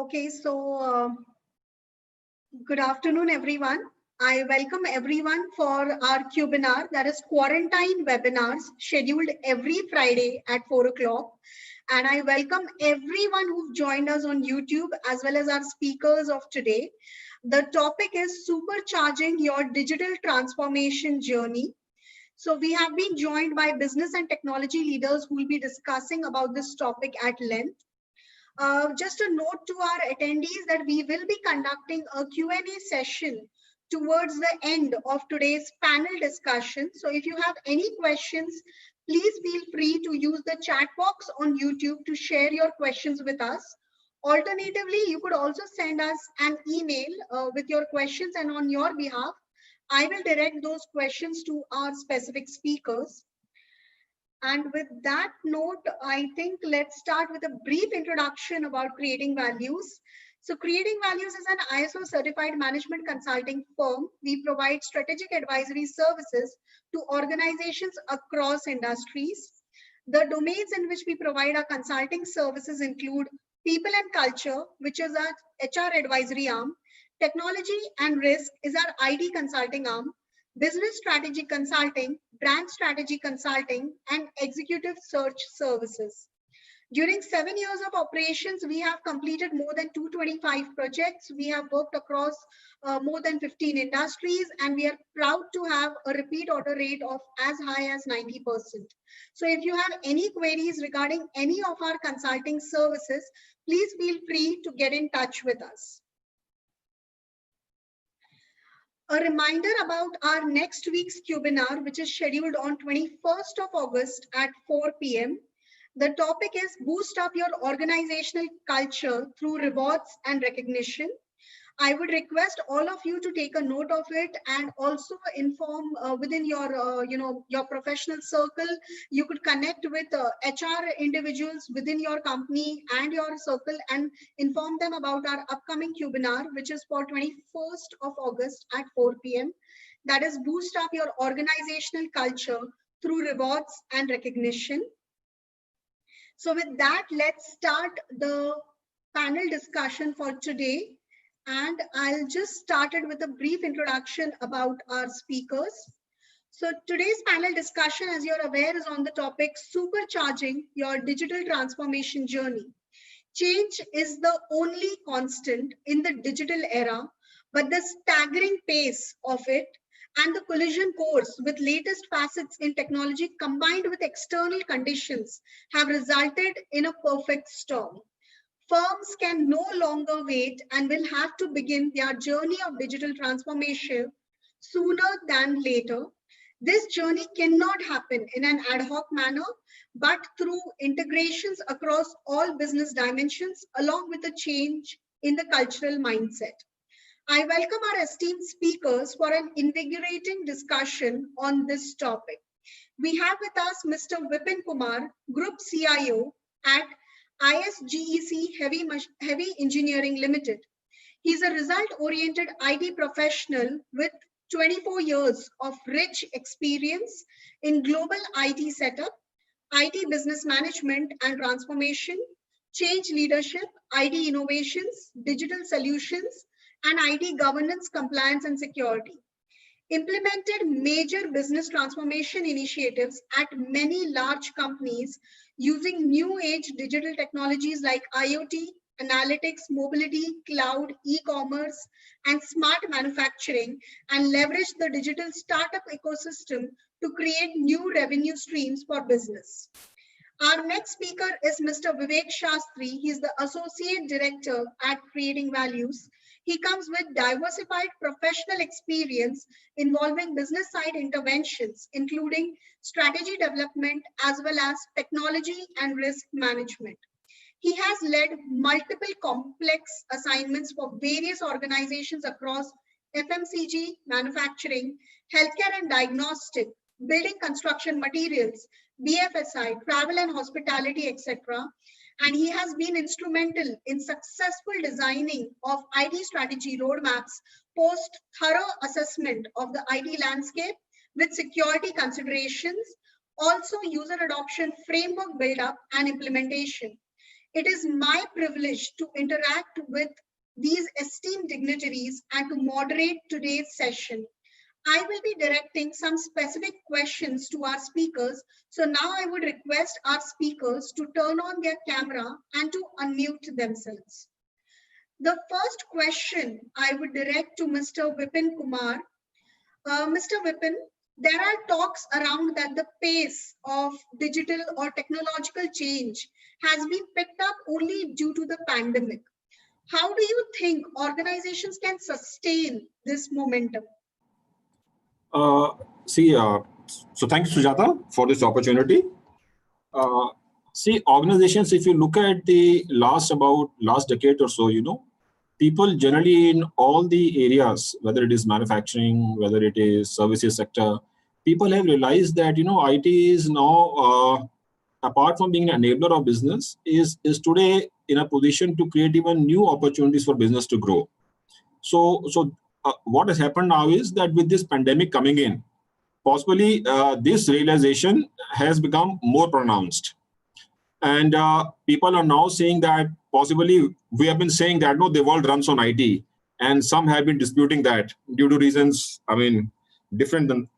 Okay, good afternoon, everyone. I welcome everyone for our Cubinar, that is quarantine webinars scheduled every Friday at 4 o'clock. And I welcome everyone who've joined us on YouTube as well as our speakers of today. The topic is supercharging your digital transformation journey. So we have been joined by business and technology leaders who will be discussing about this topic at length. Just a note to our attendees that we will be conducting a Q&A session towards the end of today's panel discussion. So if you have any questions, please feel free to use the chat box on YouTube to share your questions with us. Alternatively, you could also send us an email with your questions, and on your behalf, I will direct those questions to our specific speakers. And with that note, I think let's start with a brief introduction about Creating Values. So Creating Values is an ISO certified management consulting firm. We provide strategic advisory services to organizations across industries. The domains in which we provide our consulting services include people and culture, which is our HR advisory arm. Technology and risk is our ID consulting arm. Business strategy consulting, brand strategy consulting, and executive search services. During 7 years of operations, we have completed more than 225 projects. We have worked across more than 15 industries, and we are proud to have a repeat order rate of as high as 90%. So if you have any queries regarding any of our consulting services, please feel free to get in touch with us. A reminder about our next week's Cubinar, which is scheduled on 21st of August at 4 p.m. The topic is Boost Up Your Organizational Culture Through Rewards and Recognition. I would request all of you to take a note of it and also inform within your, your professional circle. You could connect with HR individuals within your company and your circle and inform them about our upcoming Cubinar, which is for 21st of August at 4 p.m. That is Boost Up Your Organizational Culture Through Rewards and Recognition. So with that, let's start the panel discussion for today. And I'll just start it with a brief introduction about our speakers. So today's panel discussion, as you're aware, is on the topic supercharging your digital transformation journey. Change is the only constant in the digital era, but the staggering pace of it and the collision course with latest facets in technology combined with external conditions have resulted in a perfect storm. Firms can no longer wait and will have to begin their journey of digital transformation sooner than later. This journey cannot happen in an ad hoc manner, but through integrations across all business dimensions, along with a change in the cultural mindset. I welcome our esteemed speakers for an invigorating discussion on this topic. We have with us Mr. Vipin Kumar, Group CIO at ISGEC Heavy Engineering Limited. He's a result-oriented IT professional with 24 years of rich experience in global IT setup, IT business management and transformation, change leadership, IT innovations, digital solutions, and IT governance, compliance, and security. Implemented major business transformation initiatives at many large companies using new age digital technologies like IoT, analytics, mobility, cloud, e-commerce, and smart manufacturing, and leveraged the digital startup ecosystem to create new revenue streams for business. Our next speaker is Mr. Vivek Shastri. He's the Associate Director at Creating Values. He comes with diversified professional experience involving business side interventions, including strategy development as well as technology and risk management. He has led multiple complex assignments for various organizations across FMCG, manufacturing, healthcare and diagnostic, building construction materials, BFSI, travel and hospitality, etc. And he has been instrumental in successful designing of IT strategy roadmaps post thorough assessment of the IT landscape with security considerations, also user adoption framework build-up and implementation. It is my privilege to interact with these esteemed dignitaries and to moderate today's session. I will be directing some specific questions to our speakers. So now I would request our speakers to turn on their camera and to unmute themselves. The first question I would direct to Mr. Vipin Kumar. Mr. Vipin, there are talks around that the pace of digital or technological change has been picked up only due to the pandemic. How do you think organizations can sustain this momentum? Uh, see, so thanks, Sujata, for this opportunity. See, organizations, if you look at the last decade or so, people generally in all the areas, whether it is manufacturing, whether it is services sector, people have realized that, IT is now, apart from being an enabler of business, is today in a position to create even new opportunities for business to grow. So what has happened now is that with this pandemic coming in, possibly this realization has become more pronounced. And people are now saying that possibly we have been saying that, no, the world runs on IT. And some have been disputing that due to reasons, different than.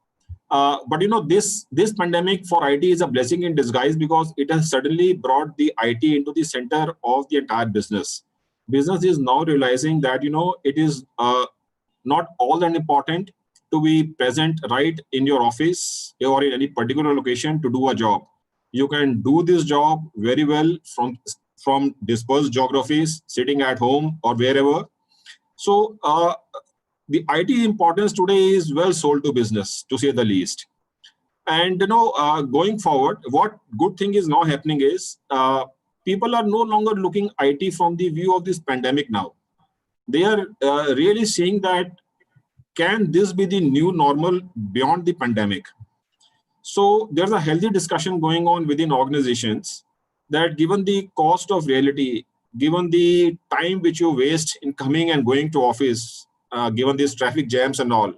But this pandemic for IT is a blessing in disguise because it has suddenly brought the IT into the center of the entire business. Business is now realizing that, it is not all that important to be present right in your office or in any particular location to do a job. You can do this job very well from dispersed geographies, sitting at home or wherever. So the IT importance today is well sold to business, to say the least. And going forward, what good thing is now happening is people are no longer looking IT from the view of this pandemic now. They are really seeing that can this be the new normal beyond the pandemic? So there's a healthy discussion going on within organizations that given the cost of reality, given the time which you waste in coming and going to office, given these traffic jams and all,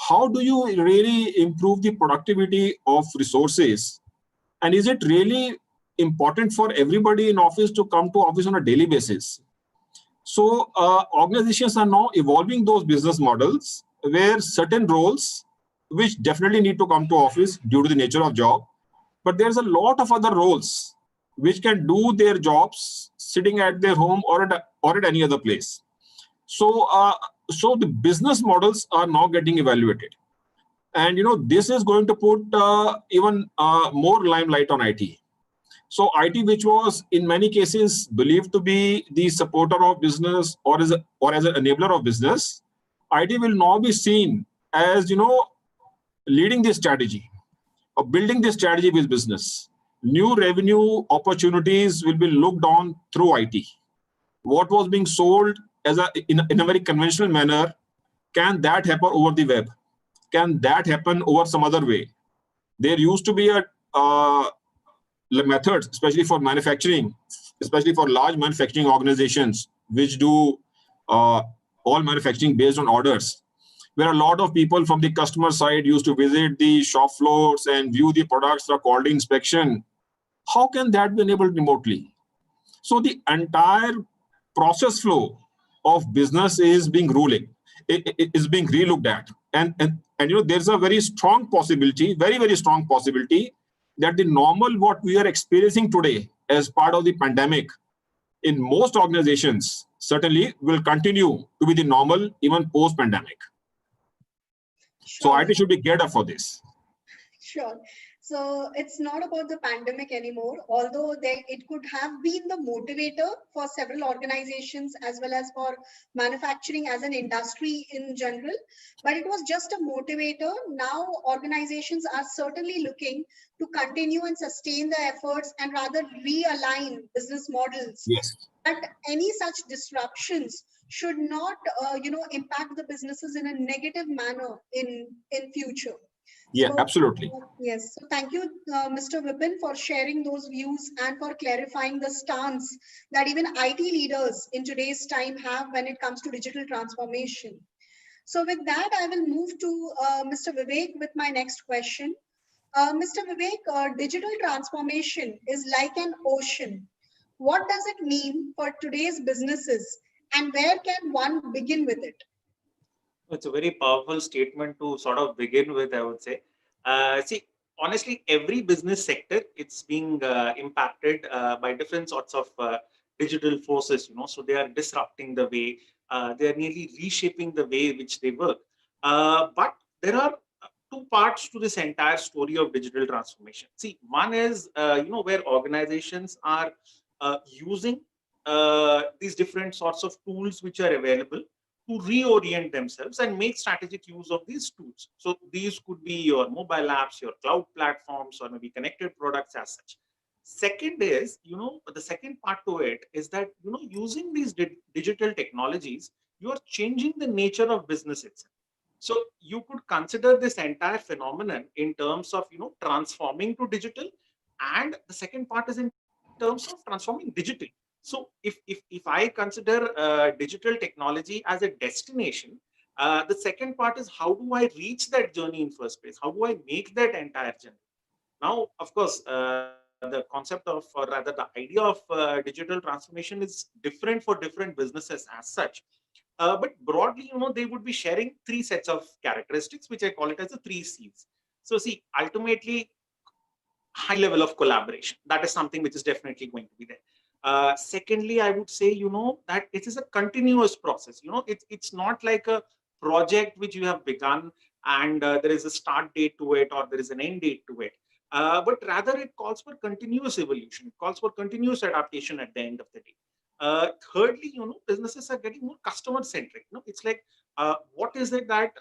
how do you really improve the productivity of resources? And is it really important for everybody in office to come to office on a daily basis? So organizations are now evolving those business models where certain roles, which definitely need to come to office due to the nature of job, but there's a lot of other roles which can do their jobs sitting at their home or at any other place. So so the business models are now getting evaluated, and this is going to put even more limelight on IT. So IT, which was in many cases believed to be the supporter of business or as an enabler of business, IT will now be seen as leading this strategy or building this strategy with business. New revenue opportunities will be looked on through IT. What was being sold as in a very conventional manner, can that happen over the web? Can that happen over some other way? There used to be a methods, especially for manufacturing, especially for large manufacturing organizations, which do all manufacturing based on orders, where a lot of people from the customer side used to visit the shop floors and view the products for quality inspection. How can that be enabled remotely? So the entire process flow of business is being it is being relooked at. And there's a very strong possibility, very, very strong possibility that the normal what we are experiencing today as part of the pandemic in most organizations certainly will continue to be the normal even post-pandemic. Sure. So IT should be geared up for this. Sure. So it's not about the pandemic anymore, although it could have been the motivator for several organizations as well as for manufacturing as an industry in general, but it was just a motivator. Now organizations are certainly looking to continue and sustain their efforts and rather realign business models. Yes. But any such disruptions should not impact the businesses in a negative manner in future. Yeah, so, absolutely. Yes. So thank you, Mr. Vipin, for sharing those views and for clarifying the stance that even IT leaders in today's time have when it comes to digital transformation. So with that, I will move to Mr. Vivek with my next question. Mr. Vivek, digital transformation is like an ocean. What does it mean for today's businesses and where can one begin with it? It's a very powerful statement to sort of begin with, I would say. See, honestly, every business sector, it's being impacted by different sorts of digital forces, so they are disrupting the way, they are nearly reshaping the way which they work. But there are two parts to this entire story of digital transformation. See, one is, where organizations are using these different sorts of tools which are available to reorient themselves and make strategic use of these tools. So these could be your mobile apps, your cloud platforms, or maybe connected products as such. Second is, the second part to it is that, using these digital technologies, you are changing the nature of business itself. So you could consider this entire phenomenon in terms of, transforming to digital. And the second part is in terms of transforming digital. So if I consider digital technology as a destination, the second part is how do I reach that journey in first place? How do I make that entire journey? Now, of course, the concept of, or rather the idea of digital transformation is different for different businesses as such. But broadly, they would be sharing three sets of characteristics, which I call it as the three C's. So see, ultimately, high level of collaboration. That is something which is definitely going to be there. Secondly, I would say, that it is a continuous process. It's not like a project which you have begun and there is a start date to it or there is an end date to it. But rather it calls for continuous evolution. It calls for continuous adaptation at the end of the day. Thirdly, businesses are getting more customer centric. It's like, what is it that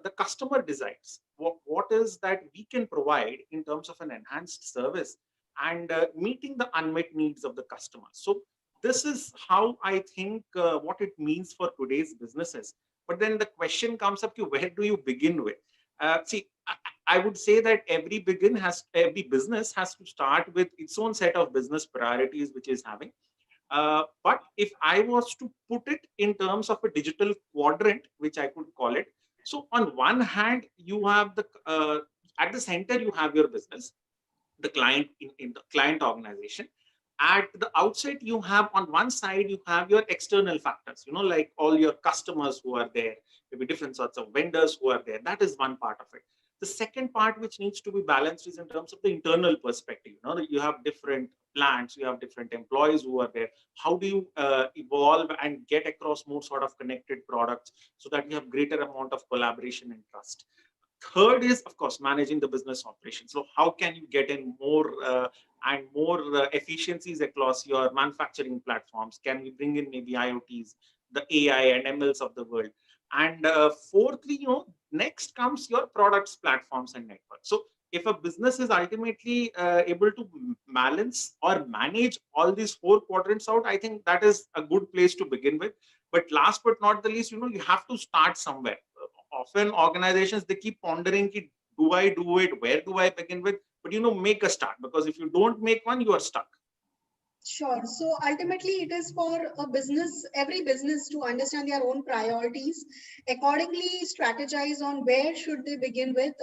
the customer decides? What is that we can provide in terms of an enhanced service and meeting the unmet needs of the customer. So this is how I think what it means for today's businesses. But then the question comes up to where do you begin with? See, I would say that every business has to start with its own set of business priorities, which is having. But if I was to put it in terms of a digital quadrant, which I could call it, so on one hand, you have at the center, you have your business, the client in the client organization. At the outset, you have on one side, you have your external factors, like all your customers who are there, maybe different sorts of vendors who are there. That is one part of it. The second part which needs to be balanced is in terms of the internal perspective. You have different plants, you have different employees who are there. How do you evolve and get across more sort of connected products so that you have greater amount of collaboration and trust? Third is, of course, managing the business operations. So how can you get in more and more efficiencies across your manufacturing platforms? Can we bring in maybe IoTs, the AI and MLs of the world? And fourthly, next comes your products, platforms, and networks. So if a business is ultimately able to balance or manage all these four quadrants out, I think that is a good place to begin with. But last but not the least, you have to start somewhere. Often organizations, they keep pondering, do I do it? Where do I begin with? But make a start, because if you don't make one, you are stuck. Sure. So ultimately, it is for a business, every business, to understand their own priorities, accordingly strategize on where should they begin with,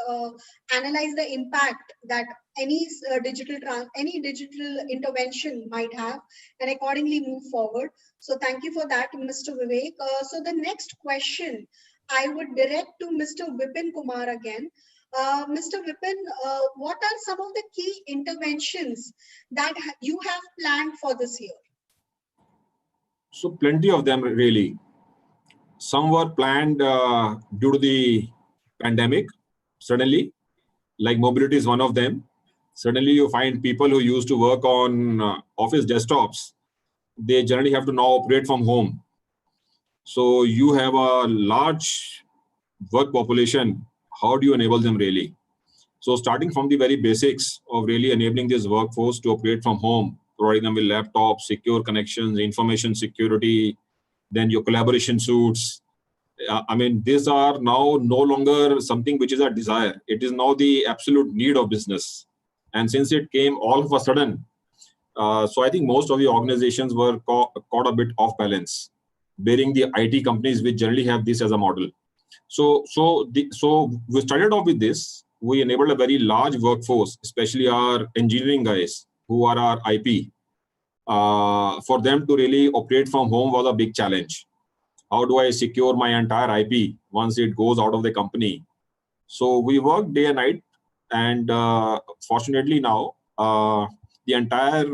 analyze the impact that any digital intervention might have, and accordingly move forward. So thank you for that, Mr. Vivek. So the next question I would direct to Mr. Vipin Kumar again. Mr. Vipin, what are some of the key interventions that you have planned for this year? So plenty of them really. Some were planned due to the pandemic, suddenly, like mobility is one of them. Suddenly you find people who used to work on office desktops, they generally have to now operate from home. So you have a large work population. How do you enable them really? So starting from the very basics of really enabling this workforce to operate from home, providing them with laptops, secure connections, information security, then your collaboration suits. I mean, these are now no longer something which is a desire. It is now the absolute need of business. And since it came all of a sudden, so I think most of the organizations were caught a bit off balance, bearing the IT companies which generally have this as a model. So we started off with this. We enabled a very large workforce, especially our engineering guys who are our IP. for them to really operate from home was a big challenge. How do I secure my entire IP once it goes out of the company? So we worked day and night, and fortunately now the entire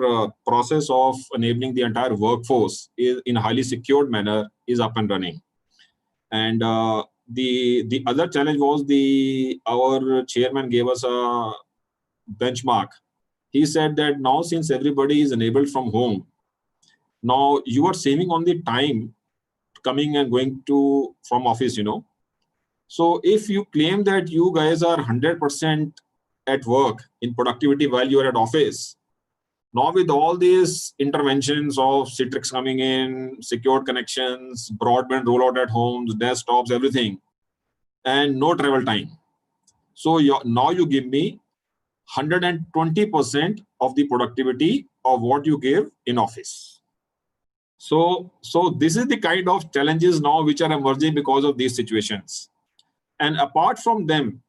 process of enabling the entire workforce is in a highly secured manner is up and running. And the other challenge was our chairman gave us a benchmark. He said that now since everybody is enabled from home, now you are saving on the time coming and going to from office, you know. So if you claim that you guys are 100% at work in productivity while you are at office, now with all these interventions of Citrix coming in, secured connections, broadband rollout at homes, desktops, everything, and no travel time. So now you give me 120% of the productivity of what you give in office. So this is the kind of challenges now which are emerging because of these situations. And apart from them,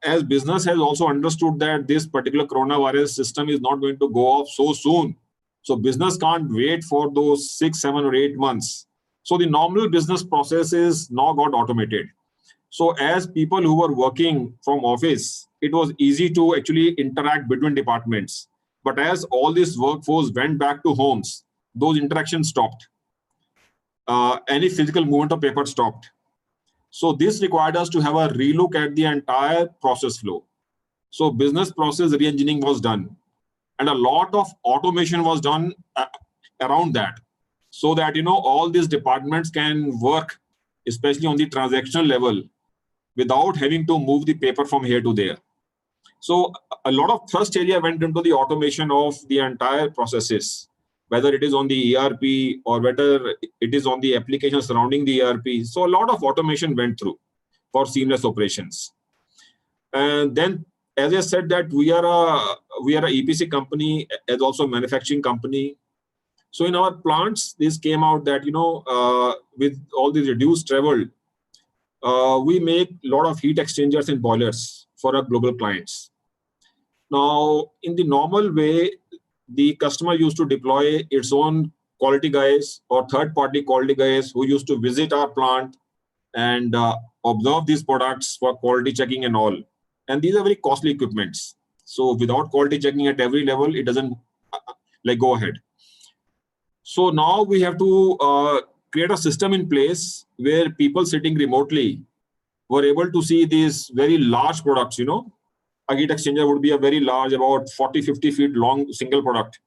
as business has also understood that this particular coronavirus system is not going to go off so soon. So business can't wait for those 6, 7, or 8 months. So the normal business processes now got automated. So as people who were working from office, it was easy to actually interact between departments. But as all this workforce went back to homes, those interactions stopped. Any physical movement of paper stopped. So this required us to have a relook at the entire process flow. So business process re-engineering was done. And a lot of automation was done around that. So that, you know, all these departments can work, especially on the transactional level, without having to move the paper from here to there. So a lot of thrust area went into the automation of the entire processes, whether it is on the ERP or whether it is on the application surrounding the ERP. So a lot of automation went through for seamless operations. And then, as I said, that we are a EPC company, as also a manufacturing company. So in our plants, this came out that, you know, with all the reduced travel, we make a lot of heat exchangers and boilers for our global clients. Now, in the normal way, the customer used to deploy its own quality guys or third-party quality guys who used to visit our plant and observe these products for quality checking and all. And these are very costly equipments. So without quality checking at every level, it doesn't go ahead. So now we have to create a system in place where people sitting remotely were able to see these very large products, you know. A heat exchanger would be a very large, about 40, 50 feet long single product.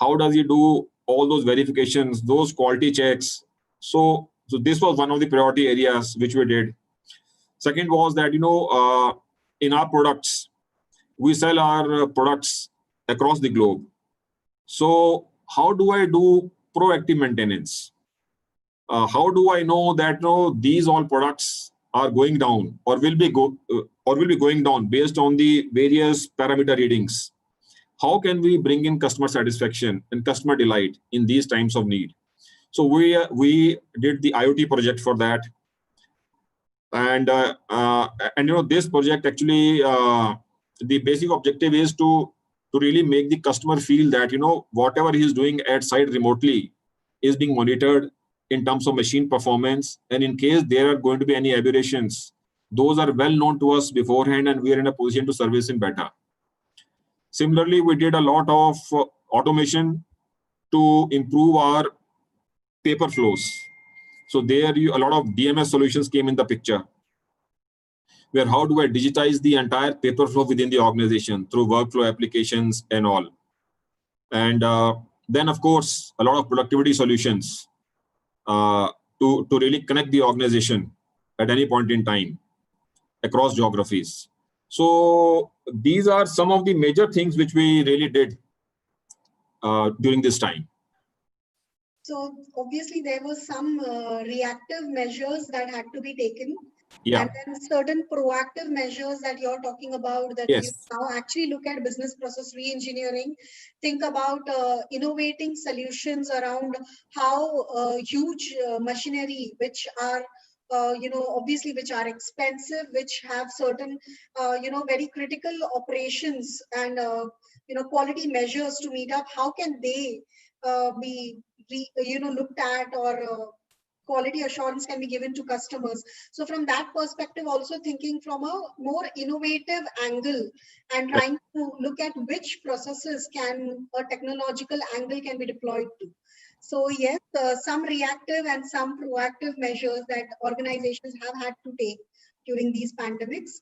How does he do all those verifications, those quality checks? So this was one of the priority areas which we did. Second was that, you know, in our products, we sell our products across the globe. So how do I do proactive maintenance? How do I know that, you know, these all products are going down or will be going down based on the various parameter readings? How can we bring in customer satisfaction and customer delight in these times of need? So we did the IoT project for that, and you know, this project actually the basic objective is to really make the customer feel that, you know, whatever he is doing at site remotely is being monitored in terms of machine performance, and in case there are going to be any aberrations, those are well known to us beforehand, and we are in a position to service him better. Similarly, we did a lot of automation to improve our paper flows. So there, a lot of DMS solutions came in the picture, where how do I digitize the entire paper flow within the organization through workflow applications and all. And then, of course, a lot of productivity solutions to really connect the organization at any point in time across geographies. So these are some of the major things which we really did during this time. So obviously there were some reactive measures that had to be taken. Yeah. And then certain proactive measures that you're talking about, that Yes. you now actually look at business process re-engineering, think about innovating solutions around how huge machinery, which are you know, obviously which are expensive, which have certain you know, very critical operations, and quality measures to meet up, how can they be looked at, or quality assurance can be given to customers. So from that perspective, also thinking from a more innovative angle and trying to look at which processes can a technological angle can be deployed to. So yes, some reactive and some proactive measures that organizations have had to take during these pandemics.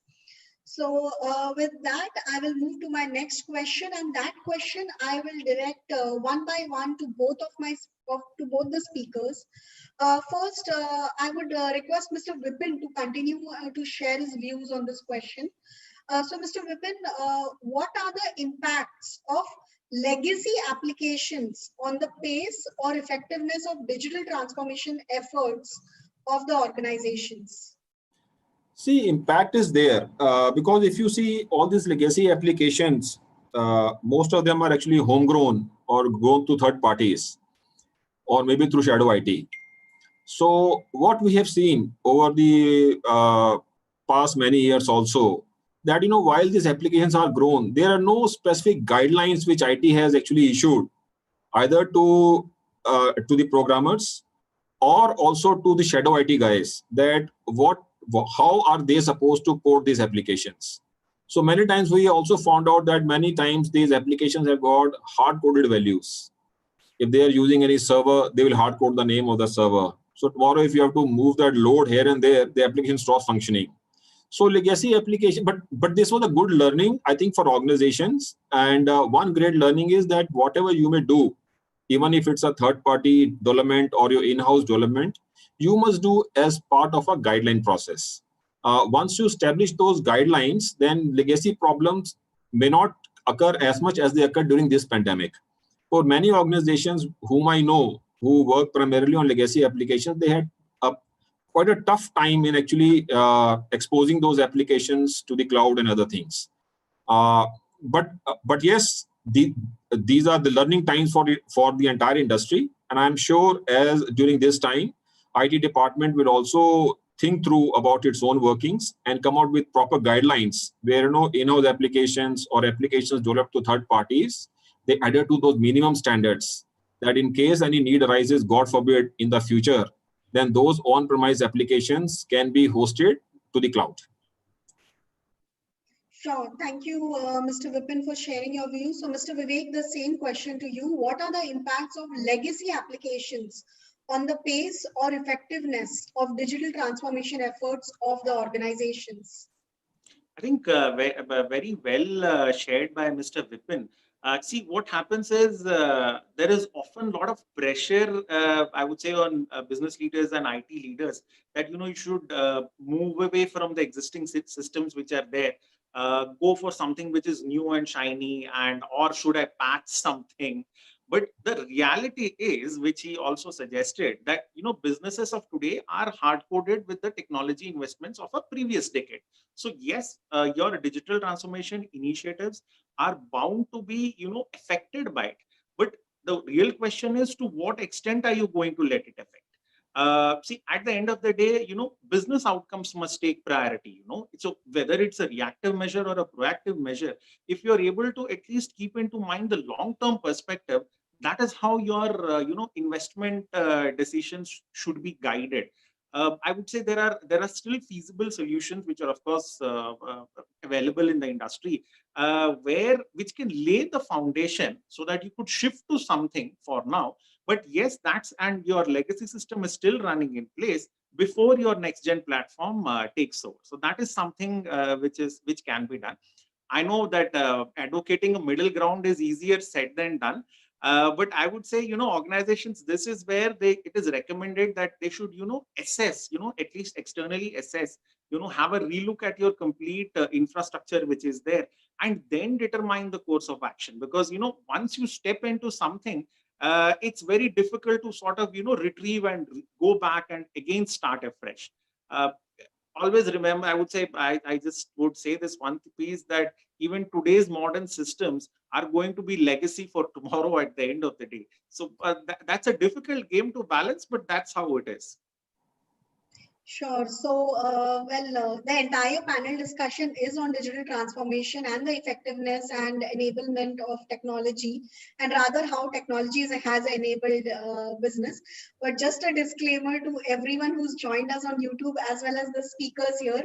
So with that, I will move to my next question, and that question I will direct one by one to both the speakers. First, I would request Mr. Vipin to continue to share his views on this question. So, Mr. Vipin, what are the impacts of legacy applications on the pace or effectiveness of digital transformation efforts of the organizations? See, impact is there because if you see all these legacy applications, most of them are actually homegrown or grown to third parties or maybe through shadow IT. So what we have seen over the past many years also, that while these applications are grown, there are no specific guidelines which IT has actually issued either to the programmers or also to the shadow IT guys, that how are they supposed to code these applications. So many times we also found out that many times these applications have got hard-coded values. If they are using any server, they will hard-code the name of the server. So tomorrow, if you have to move that load here and there, the application stops functioning. So legacy application, but this was a good learning, I think, for organizations. And one great learning is that whatever you may do, even if it's a third-party development or your in-house development, you must do as part of a guideline process. Once you establish those guidelines, then legacy problems may not occur as much as they occurred during this pandemic. For many organizations whom I know who work primarily on legacy applications, they had quite a tough time in actually exposing those applications to the cloud and other things. But yes, these are the learning times for the entire industry, and I'm sure as during this time, IT department will also think through about its own workings and come out with proper guidelines where in-house applications or applications developed to third parties, they adhere to those minimum standards, that in case any need arises, God forbid, in the future, then those on-premise applications can be hosted to the cloud. Sure. Thank you, Mr. Vipin, for sharing your views. So, Mr. Vivek, the same question to you. What are the impacts of legacy applications on the pace or effectiveness of digital transformation efforts of the organizations? I think very well shared by Mr. Vipin. See, what happens is there is often a lot of pressure, I would say, on business leaders and IT leaders that, you should move away from the existing systems which are there, go for something which is new and shiny, and or should I patch something? But the reality is, which he also suggested, that businesses of today are hard-coded with the technology investments of a previous decade. So yes, your digital transformation initiatives are bound to be affected by it. But the real question is, to what extent are you going to let it affect? See, at the end of the day, business outcomes must take priority. So whether it's a reactive measure or a proactive measure, if you're able to at least keep into mind the long-term perspective, that is how your investment decisions should be guided. I would say there are still feasible solutions which are of course available in the industry, which can lay the foundation so that you could shift to something for now. But yes, and your legacy system is still running in place before your next gen platform takes over. So that is something which can be done. I know that advocating a middle ground is easier said than done. But I would say, organizations, this is where it is recommended that they should, assess, at least externally assess, have a relook at your complete infrastructure which is there, and then determine the course of action. Because, once you step into something, it's very difficult to sort of, retrieve and go back and again start afresh. Always remember, I would say, I just would say this one piece, that even today's modern systems are going to be legacy for tomorrow at the end of the day. So that's a difficult game to balance, but that's how it is. Sure. So, the entire panel discussion is on digital transformation and the effectiveness and enablement of technology, and rather how technology has enabled business. But just a disclaimer to everyone who's joined us on YouTube as well as the speakers here,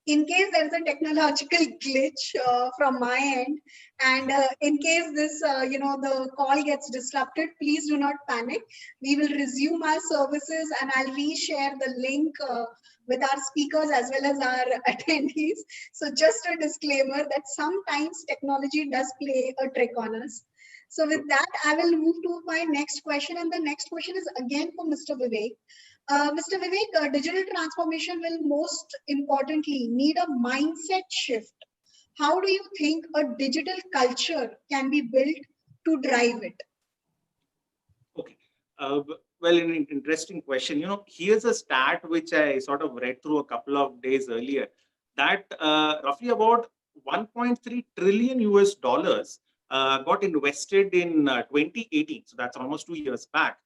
in case there is a technological glitch from my end, and in case this, the call gets disrupted, please do not panic. We will resume our services and I'll reshare the link with our speakers as well as our attendees. So just a disclaimer that sometimes technology does play a trick on us. So with that, I will move to my next question. And the next question is again for Mr. Vivek. Mr. Vivek, digital transformation will most importantly need a mindset shift. How do you think a digital culture can be built to drive it? Okay. Well, an interesting question. Here's a stat which I sort of read through a couple of days earlier, that roughly about 1.3 trillion US dollars got invested in 2018. So that's almost 2 years back.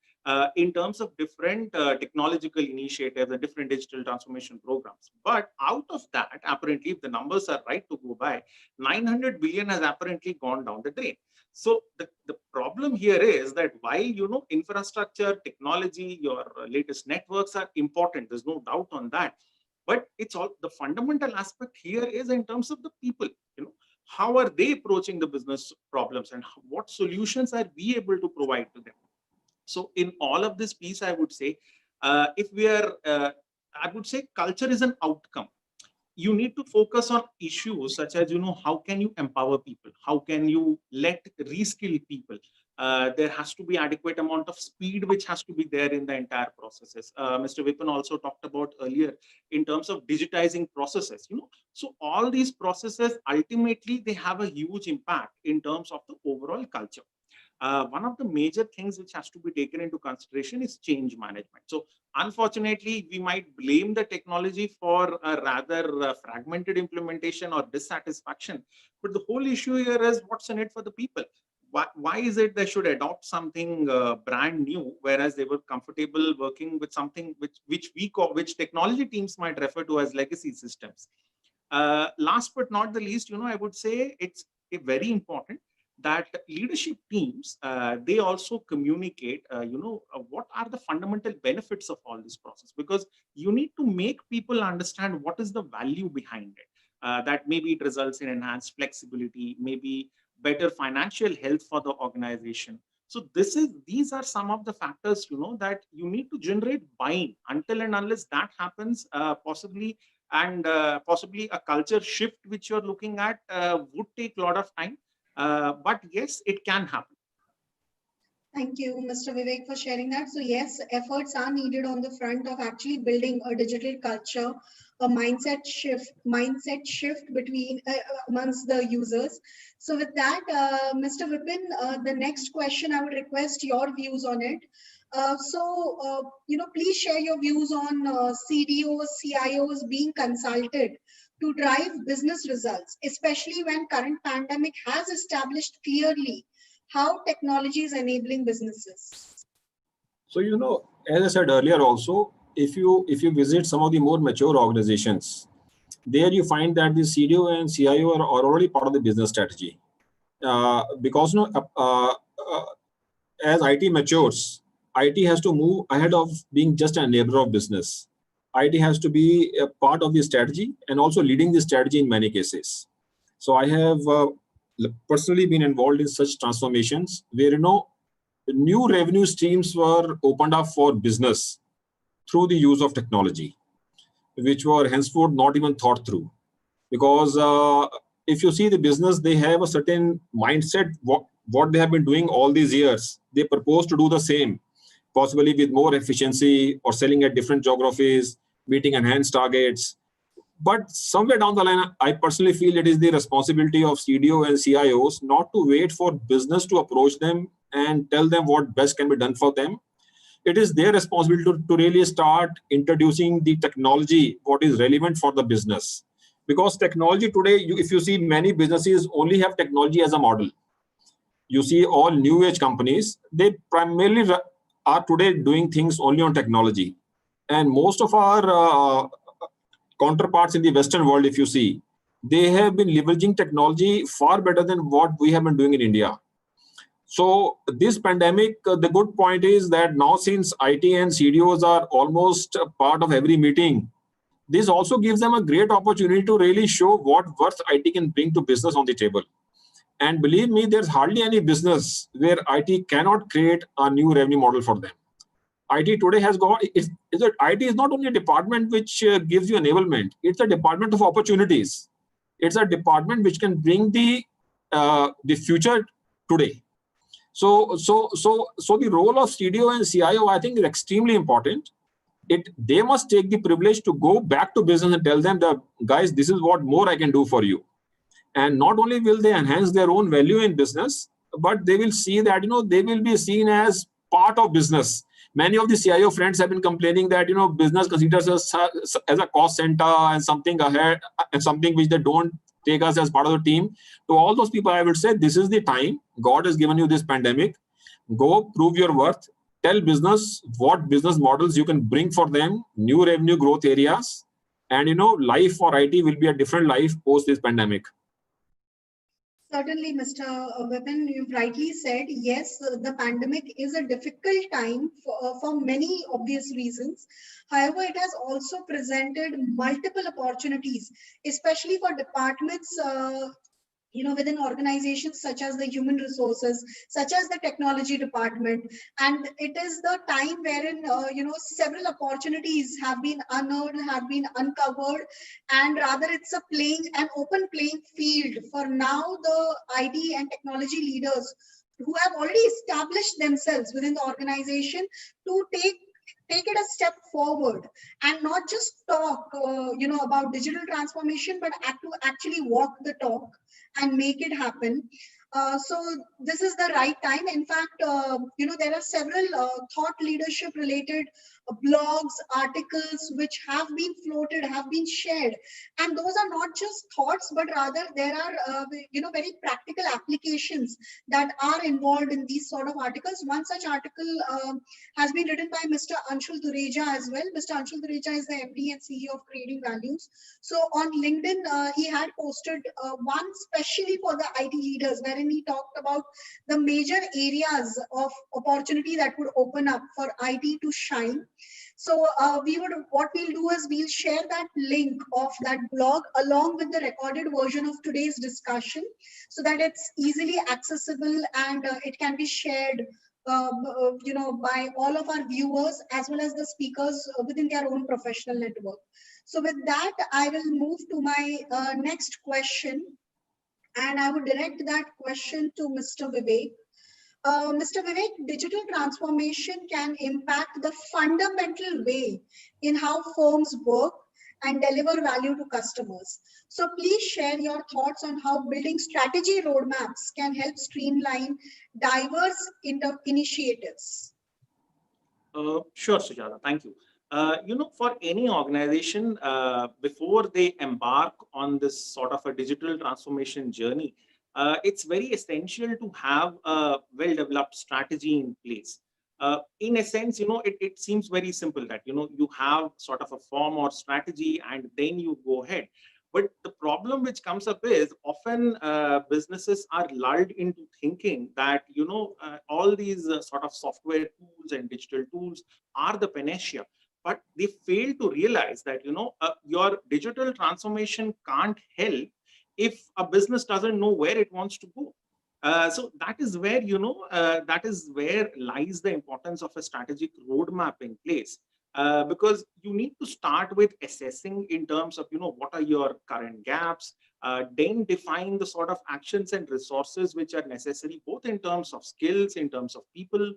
In terms of different technological initiatives and different digital transformation programs. But out of that, apparently, if the numbers are right to go by, 900 billion has apparently gone down the drain. So the problem here is that while, infrastructure, technology, your latest networks are important, there's no doubt on that. But it's all the fundamental aspect here is in terms of the people, how are they approaching the business problems and what solutions are we able to provide to them? So in all of this piece, I would say, if we are, I would say culture is an outcome. You need to focus on issues such as, how can you empower people? How can you reskill people? There has to be adequate amount of speed, which has to be there in the entire processes. Mr. Vipin also talked about earlier in terms of digitizing processes, So all these processes, ultimately, they have a huge impact in terms of the overall culture. One of the major things which has to be taken into consideration is change management. So unfortunately, we might blame the technology for a rather fragmented implementation or dissatisfaction. But the whole issue here is what's in it for the people. Why is it they should adopt something brand new, whereas they were comfortable working with something which technology teams might refer to as legacy systems. Last but not the least, I would say it's very important that leadership teams, they also communicate, what are the fundamental benefits of all this process, because you need to make people understand what is the value behind it. That maybe it results in enhanced flexibility, maybe better financial health for the organization. So these are some of the factors, that you need to generate buy-in. Until and unless that happens, possibly a culture shift which you're looking at would take a lot of time. But yes, it can happen. Thank you, Mr. Vivek, for sharing that. So yes, efforts are needed on the front of actually building a digital culture, a mindset shift between amongst the users. So with that, Mr. Vipin, the next question, I would request your views on it. Please share your views on CDOs, CIOs being consulted to drive business results, especially when current pandemic has established clearly how technology is enabling businesses. So, as I said earlier also, if you visit some of the more mature organizations, there you find that the CDO and CIO are already part of the business strategy. Because as IT matures, IT has to move ahead of being just an enabler of business. IT has to be a part of the strategy and also leading the strategy in many cases. So I have personally been involved in such transformations where, new revenue streams were opened up for business through the use of technology, which were henceforth not even thought through. Because if you see the business, they have a certain mindset, what they have been doing all these years. They propose to do the same, possibly with more efficiency or selling at different geographies, meeting enhanced targets. But somewhere down the line, I personally feel it is the responsibility of CDO and CIOs not to wait for business to approach them and tell them what best can be done for them. It is their responsibility to really start introducing the technology, what is relevant for the business. Because technology today, if you see, many businesses only have technology as a model. You see all new age companies, they primarily are today doing things only on technology. And most of our counterparts in the Western world, if you see, they have been leveraging technology far better than what we have been doing in India. So this pandemic, the good point is that now since IT and CDOs are almost a part of every meeting, this also gives them a great opportunity to really show what worth IT can bring to business on the table. And believe me, there's hardly any business where IT cannot create a new revenue model for them. IT today has got, IT is not only a department which gives you enablement, it's a department of opportunities. It's a department which can bring the future today. So the role of CDO and CIO, I think, is extremely important. They must take the privilege to go back to business and tell them that, guys, this is what more I can do for you. And not only will they enhance their own value in business, but they will see that, they will be seen as part of business. Many of the CIO friends have been complaining that, business considers us as a cost center and something ahead and something which they don't take us as part of the team. To all those people, I would say, this is the time. God has given you this pandemic. Go prove your worth. Tell business what business models you can bring for them, new revenue growth areas. And, life for IT will be a different life post this pandemic. Certainly, Mr. Vipin, you've rightly said, yes, the pandemic is a difficult time for many obvious reasons. However, it has also presented multiple opportunities, especially for departments within organizations such as the human resources, such as the technology department. And it is the time wherein, several opportunities have been unearthed, have been uncovered, and rather it's an open playing field for now the IT and technology leaders who have already established themselves within the organization to take it a step forward and not just talk, about digital transformation, but actually walk the talk and make it happen. So this is the right time. In fact, there are several thought leadership related blogs, articles, which have been floated, have been shared. And those are not just thoughts, but rather there are, very practical applications that are involved in these sort of articles. One such article has been written by Mr. Anshul Dureja as well. Mr. Anshul Dureja is the MD and CEO of Creating Values. So on LinkedIn, he had posted one specially for the IT leaders, wherein he talked about the major areas of opportunity that would open up for IT to shine. So what we'll do is we'll share that link of that blog along with the recorded version of today's discussion so that it's easily accessible and it can be shared by all of our viewers as well as the speakers within their own professional network. So with that, I will move to my next question, and I would direct that question to Mr. Vivek. Mr. Vivek, digital transformation can impact the fundamental way in how firms work and deliver value to customers. So please share your thoughts on how building strategy roadmaps can help streamline diverse initiatives. Sure, Sujata, thank you. For any organization, before they embark on this sort of a digital transformation journey, it's very essential to have a well-developed strategy in place. In a sense, it seems very simple that, you have sort of a form or strategy and then you go ahead. But the problem which comes up is often businesses are lulled into thinking that, all these sort of software tools and digital tools are the panacea. But they fail to realize that, your digital transformation can't help if a business doesn't know where it wants to go. So that is where, lies the importance of a strategic roadmap in place. Because you need to start with assessing in terms of, what are your current gaps, then define the sort of actions and resources which are necessary, both in terms of skills, in terms of people,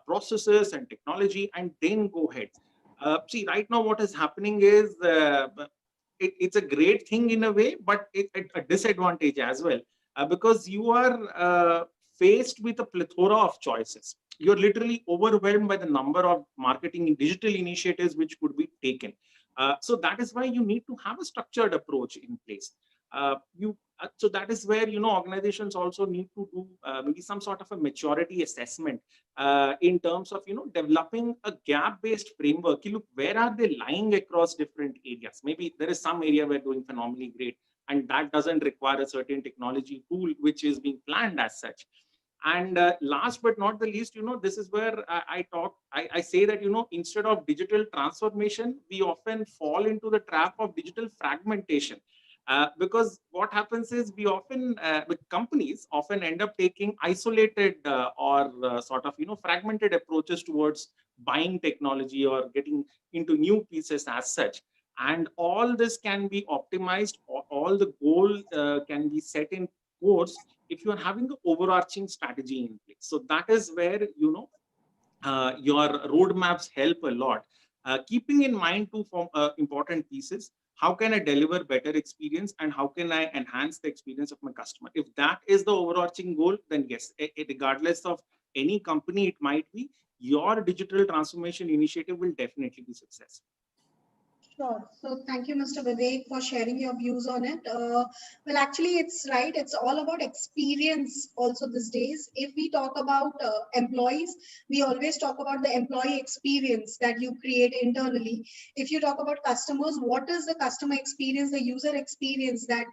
processes and technology, and then go ahead. See, right now what is happening is it's a great thing in a way, but it's a disadvantage as well, because you are faced with a plethora of choices. You're literally overwhelmed by the number of marketing and digital initiatives which could be taken. So that is why you need to have a structured approach in place. So that is where, organizations also need to do maybe some sort of a maturity assessment in terms of, developing a gap-based framework. Look, where are they lying across different areas? Maybe there is some area where doing phenomenally great, and that doesn't require a certain technology tool which is being planned as such. And last but not the least, this is where I say that, instead of digital transformation, we often fall into the trap of digital fragmentation. Because what happens is we often, with companies, often end up taking isolated or sort of, fragmented approaches towards buying technology or getting into new pieces as such. And all this can be optimized, or all the goal can be set in course if you are having an overarching strategy in place. So that is where, your roadmaps help a lot. Keeping in mind two important pieces: how can I deliver better experience, and how can I enhance the experience of my customer? If that is the overarching goal, then yes, regardless of any company it might be, your digital transformation initiative will definitely be successful. Sure. So thank you, Mr. Vivek, for sharing your views on it. Well, actually, it's right. It's all about experience also these days. If we talk about employees, we always talk about the employee experience that you create internally. If you talk about customers, what is the customer experience, the user experience that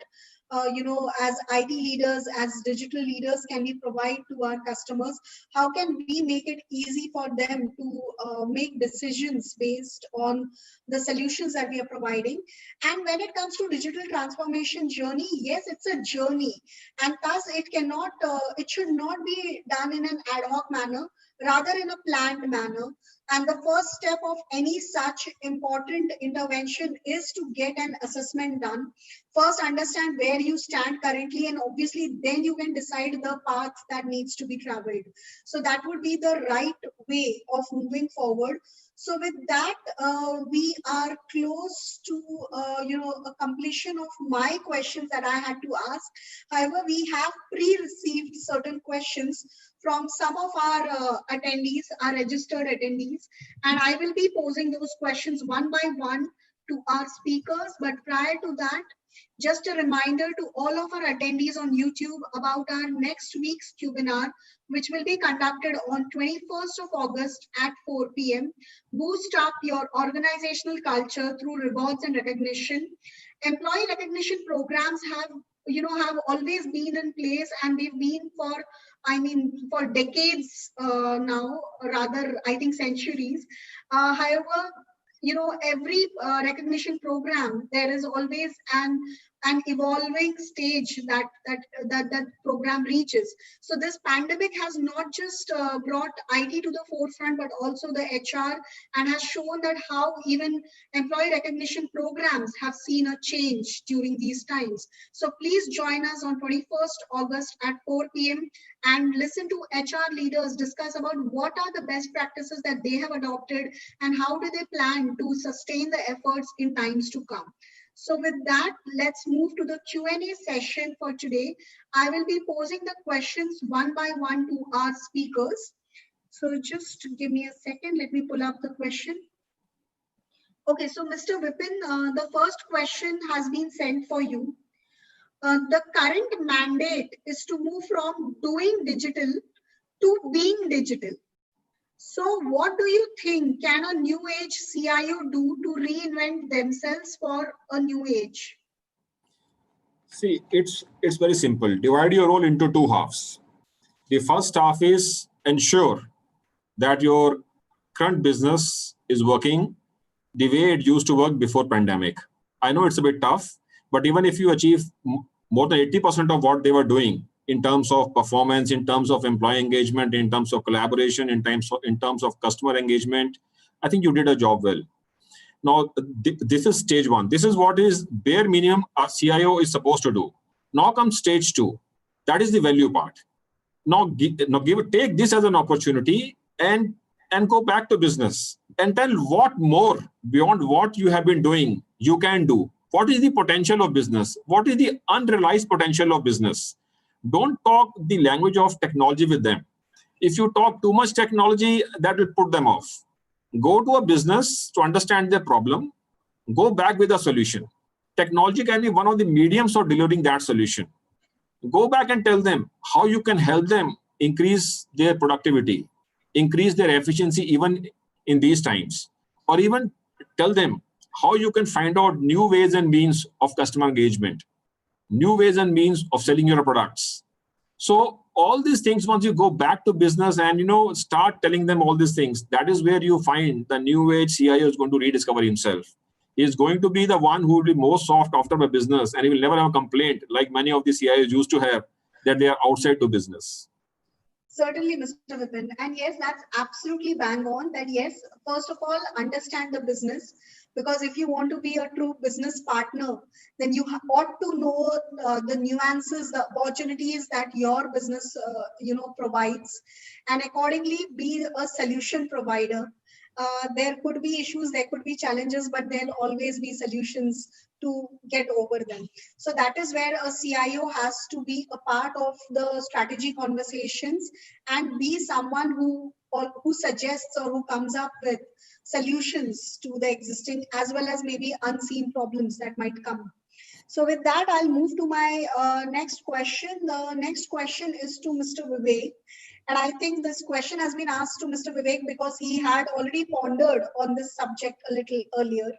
as IT leaders, as digital leaders, can we provide to our customers? How can we make it easy for them to make decisions based on the solutions that we are providing? And when it comes to digital transformation journey, yes, it's a journey, and thus it should not be done in an ad hoc manner, rather in a planned manner. And the first step of any such important intervention is to get an assessment done. First, understand where you stand currently, and obviously then you can decide the path that needs to be traveled. So that would be the right way of moving forward. So with that, we are close to a completion of my questions that I had to ask. However, we have pre-received certain questions from some of our attendees, our registered attendees, and I will be posing those questions one by one to our speakers. But prior to that, just a reminder to all of our attendees on YouTube about our next week's webinar, which will be conducted on 21st of August at 4 p.m. Boost up your organizational culture through rewards and recognition. Employee recognition programs have always been in place, and they've been for decades now, rather, I think centuries. However, every recognition program, there is always an evolving stage that program reaches. So this pandemic has not just brought IT to the forefront, but also the HR, and has shown that how even employee recognition programs have seen a change during these times. So please join us on 21st August at 4 p.m. and listen to HR leaders discuss about what are the best practices that they have adopted and how do they plan to sustain the efforts in times to come. So with that, let's move to the Q&A session for today. I will be posing the questions one by one to our speakers. So just give me a second. Let me pull up the question. Okay, so Mr. Vipin, the first question has been sent for you. The current mandate is to move from doing digital to being digital. So what do you think can a new age CIO do to reinvent themselves for a new age? See, it's very simple. Divide your role into two halves. The first half is ensure that your current business is working the way it used to work before pandemic. I know it's a bit tough, but even if you achieve more than 80% of what they were doing in terms of performance, in terms of employee engagement, in terms of collaboration, in terms of customer engagement, I think you did a job well. Now, this is stage one. This is what is bare minimum a CIO is supposed to do. Now comes stage two. That is the value part. Now take this as an opportunity and go back to business and tell what more beyond what you have been doing you can do. What is the potential of business? What is the unrealized potential of business? Don't talk the language of technology with them. If you talk too much technology, that will put them off. Go to a business to understand their problem. Go back with a solution. technology can be one of the mediums of delivering that solution. Go back and tell them how you can help them increase their productivity, increase their efficiency even in these times, or even tell them how you can find out new ways and means of customer engagement, new ways and means of selling your products. So all these things, once you go back to business and start telling them all these things, that is where you find the new age CIO is going to rediscover himself. He is going to be the one who will be most sought after by business, and he will never have a complaint like many of the CIOs used to have that they are outside to business. Certainly, Mr. Vipin. And yes, that's absolutely bang on that. Yes, first of all, understand the business, because if you want to be a true business partner, then you ought to know the nuances, the opportunities that your business, provides, and accordingly be a solution provider. There could be issues, there could be challenges, but there'll always be solutions to get over them. So that is where a CIO has to be a part of the strategy conversations and be someone who suggests or who comes up with solutions to the existing as well as maybe unseen problems that might come. So with that, I'll move to my next question. The next question is to Mr. Vivek. And I think this question has been asked to Mr. Vivek because he had already pondered on this subject a little earlier.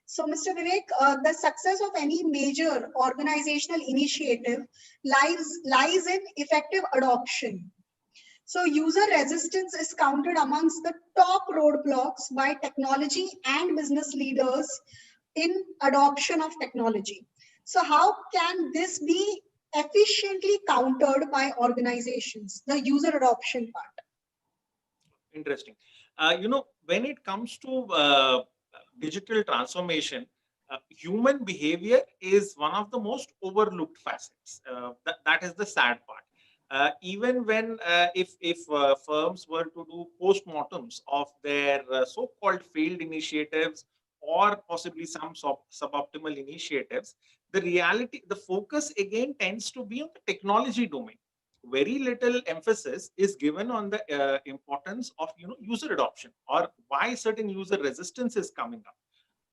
So, Mr. Vivek, the success of any major organizational initiative lies in effective adoption. So, user resistance is counted amongst the top roadblocks by technology and business leaders in adoption of technology. So, how can this be efficiently countered by organizations, the user adoption part? Interesting. When it comes to digital transformation, human behavior is one of the most overlooked facets. That is the sad part. Even when if firms were to do postmortems of their so-called failed initiatives or possibly some suboptimal initiatives, the focus again tends to be on the technology domain. Very little emphasis is given on the importance of user adoption or why certain user resistance is coming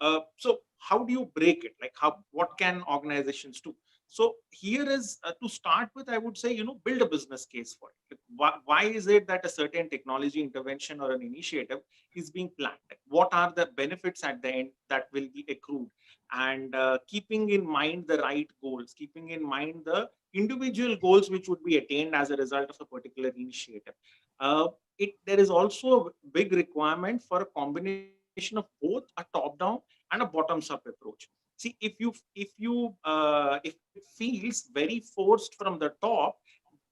up. So how do you break it? Like what can organizations do? So here is to start with, I would say, build a business case for it. Why is it that a certain technology intervention or an initiative is being planned? What are the benefits at the end that will be accrued? And keeping in mind the right goals, keeping in mind the individual goals which would be attained as a result of a particular initiative. There is also a big requirement for a combination of both a top-down and a bottoms-up approach. See, if it feels very forced from the top,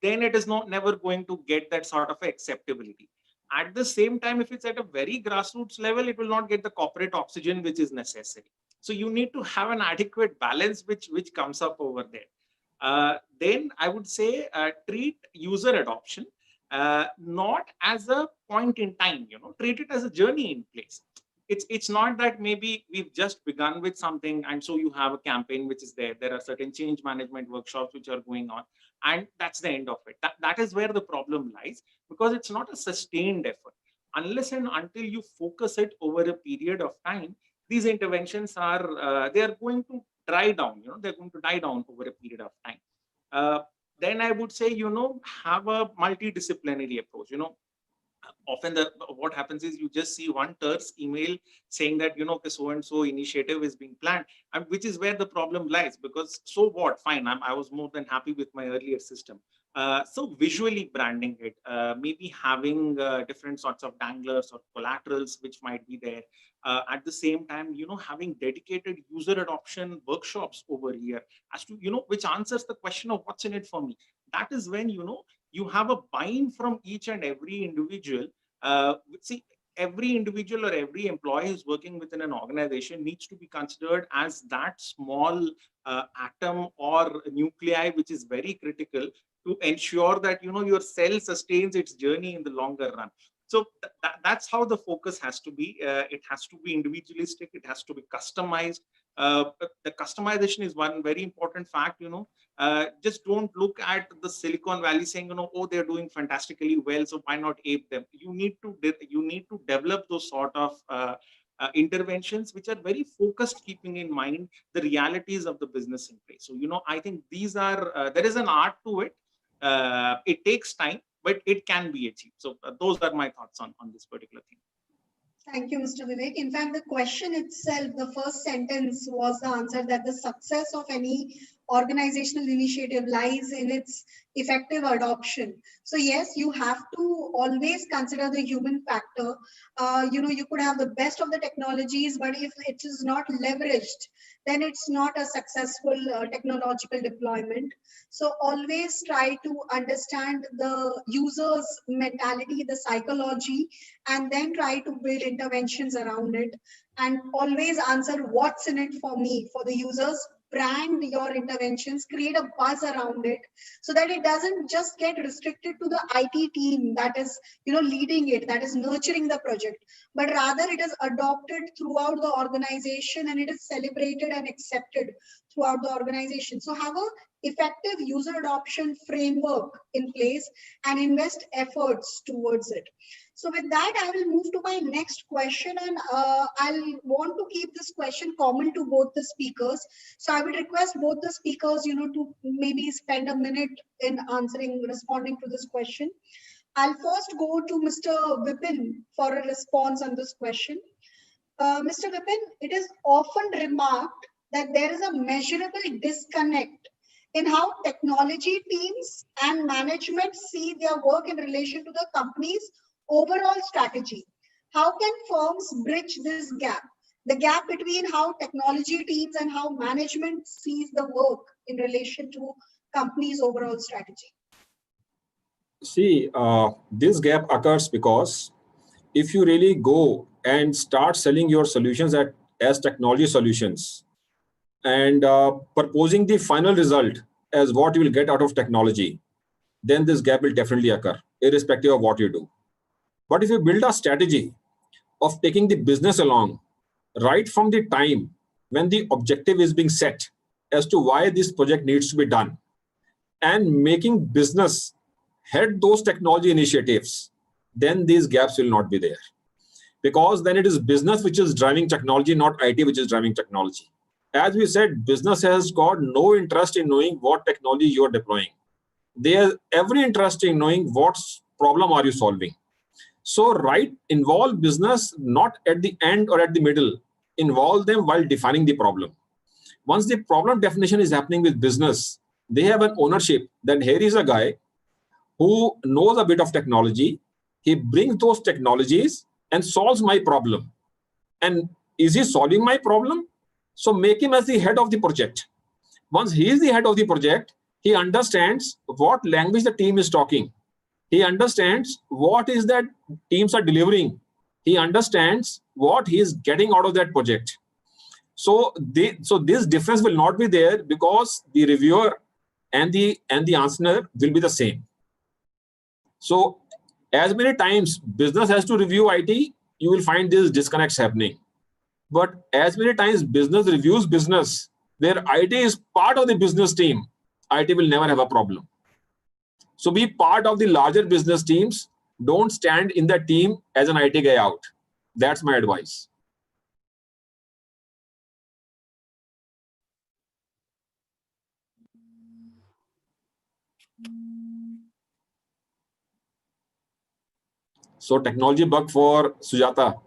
then it is never going to get that sort of acceptability. At the same time, if it's at a very grassroots level, it will not get the corporate oxygen which is necessary. So you need to have an adequate balance which comes up over there. Then I would say treat user adoption not as a point in time, treat it as a journey in place. It's not that maybe we've just begun with something and so you have a campaign which is there. There are certain change management workshops which are going on and that's the end of it. That is where the problem lies, because it's not a sustained effort. Unless and until you focus it over a period of time, these interventions are they are going to dry down. They're going to die down over a period of time. Then I would say, have a multidisciplinary approach. Often what happens is you just see one terse email saying that okay, so and so initiative is being planned, and which is where the problem lies, because so what, fine, I was more than happy with my earlier system. So visually branding it, maybe having different sorts of danglers or collaterals which might be there. At the same time, having dedicated user adoption workshops over here as to which answers the question of what's in it for me. That is when you have a buy-in from each and every individual. See, every individual or every employee who's working within an organization needs to be considered as that small atom or nuclei, which is very critical to ensure that your cell sustains its journey in the longer run. So that's how the focus has to be. It has to be individualistic. It has to be customized. The customization is one very important fact. Just don't look at the Silicon Valley saying, oh, they're doing fantastically well, so why not ape them? You need to develop those sort of interventions which are very focused, keeping in mind the realities of the business in place. So, I think these are, there is an art to it. It takes time, but it can be achieved. So those are my thoughts on this particular thing. Thank you, Mr. Vivek. In fact, the question itself, the first sentence was the answer that the success of any organizational initiative lies in its effective adoption. So yes, you have to always consider the human factor. You could have the best of the technologies, but if it is not leveraged, then it's not a successful technological deployment. So always try to understand the user's mentality, the psychology, and then try to build interventions around it, and always answer what's in it for me, for the users. Brand your interventions, create a buzz around it, so that it doesn't just get restricted to the IT team that is leading it, that is nurturing the project, but rather it is adopted throughout the organization and it is celebrated and accepted throughout the organization. So have a effective user adoption framework in place and invest efforts towards it. So with that, I will move to my next question, and I'll want to keep this question common to both the speakers. So I would request both the speakers, to maybe spend a minute in responding to this question. I'll first go to Mr. Vipin for a response on this question. Mr. Vipin, it is often remarked that there is a measurable disconnect in how technology teams and management see their work in relation to the company's overall strategy. How can firms bridge this gap? The gap between how technology teams and how management sees the work in relation to company's overall strategy. See, this gap occurs because if you really go and start selling your solutions as technology solutions and proposing the final result as what you will get out of technology, then this gap will definitely occur, irrespective of what you do. But if you build a strategy of taking the business along right from the time when the objective is being set as to why this project needs to be done, and making business head those technology initiatives, then these gaps will not be there. Because then it is business which is driving technology, not IT which is driving technology. As we said, business has got no interest in knowing what technology you are deploying. They have every interest in knowing what problem are you solving. So involve business not at the end or at the middle. Involve them while defining the problem. Once the problem definition is happening with business, they have an ownership that here is a guy who knows a bit of technology. He brings those technologies and solves my problem. And is he solving my problem? So make him as the head of the project. Once he is the head of the project, he understands what language the team is talking. He understands what is that teams are delivering. He understands what he is getting out of that project. So this difference will not be there because the reviewer and the answerer will be the same. So as many times business has to review IT, you will find these disconnects happening. But as many times business reviews business, where IT is part of the business team, IT will never have a problem. So be part of the larger business teams. Don't stand in the team as an IT guy out. That's my advice. So technology bug for Sujata.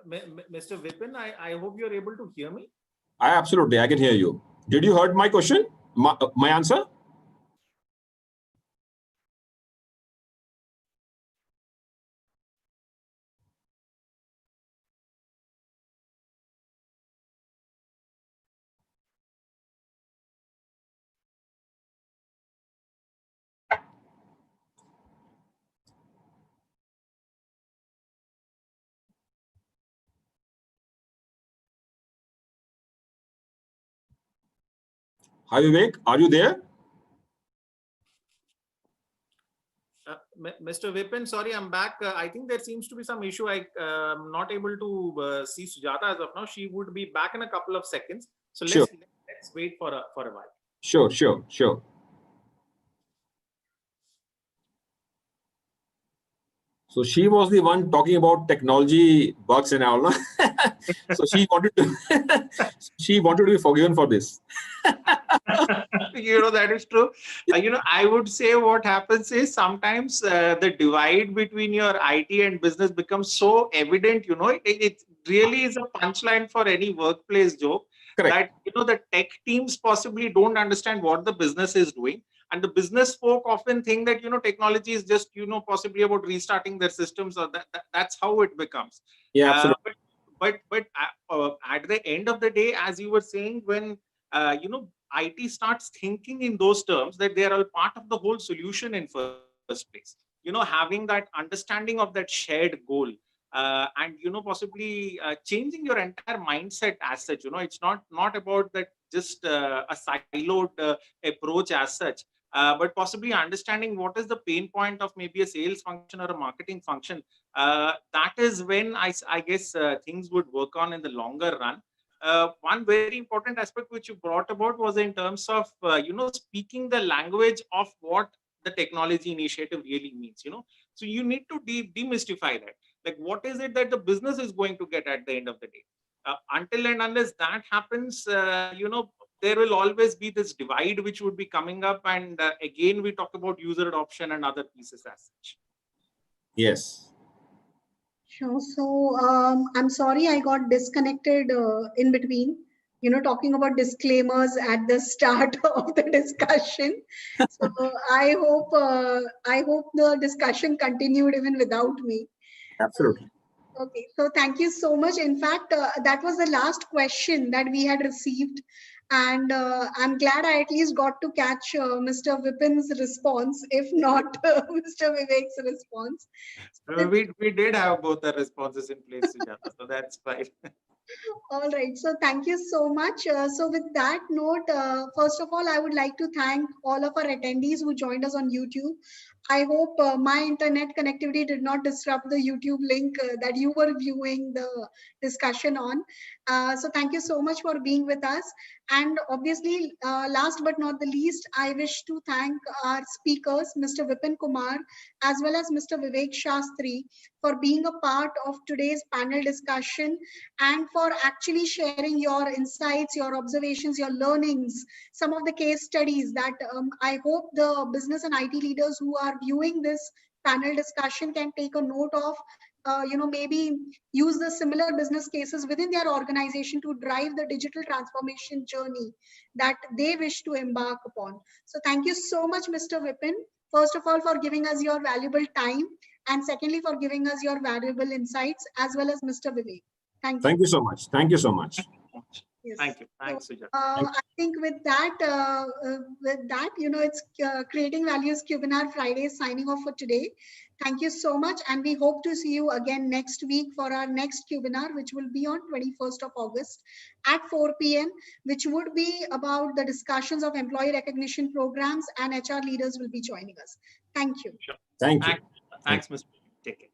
Mr. Vipin, I hope you're able to hear me. Absolutely, I can hear you. Did you heard my question? My answer? Hi, Vivek. Are you there? Mr. Vipin, sorry, I'm back. I think there seems to be some issue. I'm not able to see Sujata as of now. She would be back in a couple of seconds. So Sure. let's wait for a while. Sure. So she was the one talking about technology bugs and all. So she wanted to be forgiven for this. That is true. I would say what happens is sometimes the divide between your IT and business becomes so evident, it really is a punchline for any workplace joke. Correct. That, the tech teams possibly don't understand what the business is doing. And the business folk often think that, technology is just, possibly about restarting their systems, or that's how it becomes. Yeah, absolutely. But at the end of the day, as you were saying, when, IT starts thinking in those terms, that they are all part of the whole solution in first place, having that understanding of that shared goal, and, possibly changing your entire mindset as such. It's not about that just a siloed approach as such. But possibly understanding what is the pain point of maybe a sales function or a marketing function. That is when I guess things would work on in the longer run. One very important aspect which you brought about was in terms of, speaking the language of what the technology initiative really means, So you need to demystify that. Like, what is it that the business is going to get at the end of the day? Until and unless that happens, there will always be this divide which would be coming up. And again, we talk about user adoption and other pieces as such. Yes. Sure. So I'm sorry I got disconnected in between, talking about disclaimers at the start of the discussion. So I hope the discussion continued even without me. Absolutely. Okay, so thank you so much. In fact, that was the last question that we had received. And I'm glad I at least got to catch Mr. Vipin's response, if not Mr. Vivek's response. We did have both the responses in place, Sujata, so that's fine. All right, so thank you so much. So with that note, first of all, I would like to thank all of our attendees who joined us on YouTube. I hope my internet connectivity did not disrupt the YouTube link that you were viewing the discussion on. So thank you so much for being with us. And obviously, last but not the least, I wish to thank our speakers, Mr. Vipin Kumar, as well as Mr. Vivek Shastri, for being a part of today's panel discussion and for actually sharing your insights, your observations, your learnings, some of the case studies that I hope the business and IT leaders who are viewing this panel discussion can take a note of. Maybe use the similar business cases within their organization to drive the digital transformation journey that they wish to embark upon. So thank you so much, Mr. Vipin. First of all, for giving us your valuable time, and secondly, for giving us your valuable insights, as well as Mr. Vivek. Thank you. Thank you so much. Thank you so much. Yes. Thank you. Thanks, Sujata. I think with that, it's Creating Values Cubinar Friday signing off for today. Thank you so much. And we hope to see you again next week for our next Cubinar, which will be on 21st of August at 4 p.m., which would be about the discussions of employee recognition programs, and HR leaders will be joining us. Thank you. Sure. Thank you. Thanks, Mr. Take care.